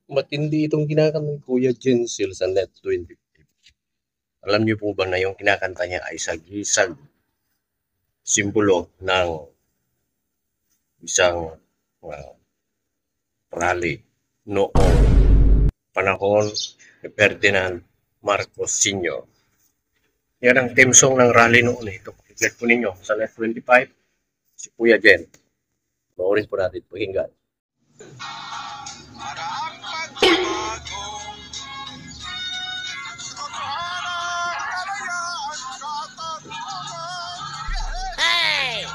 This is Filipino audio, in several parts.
Matindi itong kinakanta ni Kuya Jensel sa Net 20. Alam niyo po ba na yung kinakanta niya ay sagisag simbolo ng isang rally noong panahon ni Ferdinand Marcos Sr. Yan ang theme song ng rally noon. Ito, i-click po ninyo sa Net 25, si Kuya Jen. Maurin po natin pakinggan. Hey!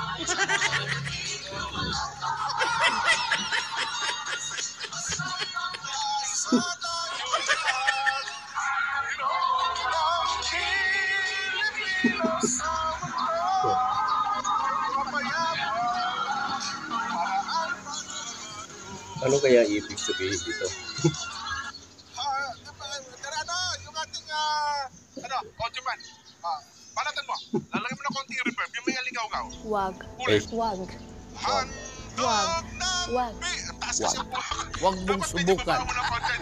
Ano kaya ibig sabihin dito? Yung ating Ojuman. Balatan mo. Lalagyan mo na konting reverb. Yung may aligaw-gaw. Wag. Eh, Wag. Handog ng Wag. taas kasi ang buhok. Huwag mong subukan.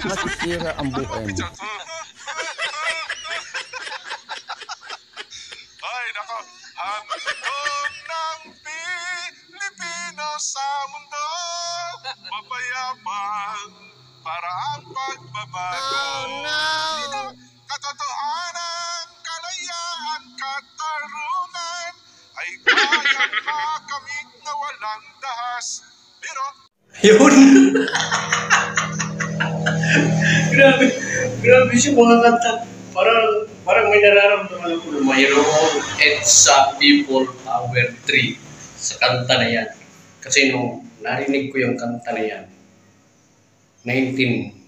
Masisira ang buhay mo. Ay, nako. Handog ng Pilipinas sa mundo. Mapayaman para ang pagbabago. Oh, no! Katotohanan, kalayaan, katarungan ay kayang makamit na walang dahas. Pero yun! Grabe siya mga kanta. Parang may nararamdaman ako na mayroong EDSA People Power 3 sa kanta na yan. Kasi nung narinig ko yung kanta na yan, 1981.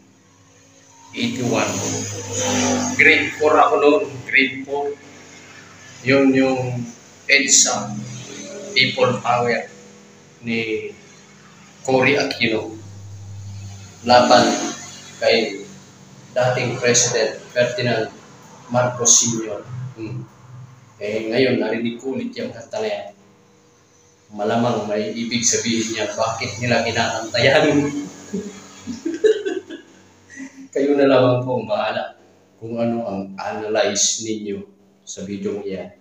Grade 4 ako noon, grade 4. Yun yung EDSA People Power ni Cory Aquino laban kay dating President Ferdinand Marcos Sr. Eh, ngayon, narinig ko ulit yung kanta na yan. Malamang may ibig sabihin niya bakit nila kinakanta yan. Kayo na lamang po bahala kung ano ang analyze ninyo sa video yan.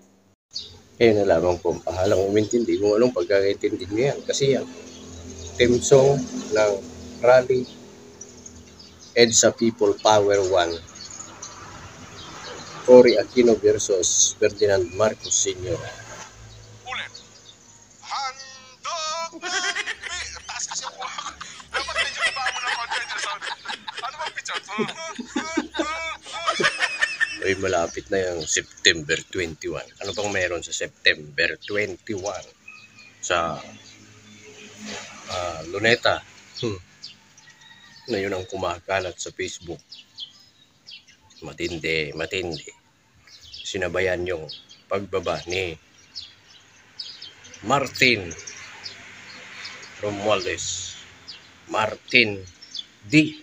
Kayo na lamang po bahalang umintindi kung anong pagkakaintindi nyo yan. Kasi yan, theme song ng rally EDSA People Power 1, Cory Aquino versus Ferdinand Marcos Sr. ulit. Handog ng taas kasi ang buhok. Dapat medyo baba mo ng konti yung sound. Ano bang picture? Ay, malapit na yung September 21. Ano bang meron sa September 21? Sa Luneta. Na yun ang kumakalat sa Facebook. Matindi. Sinabayan yung pagbaba ni Martin Romualdez. Martin D.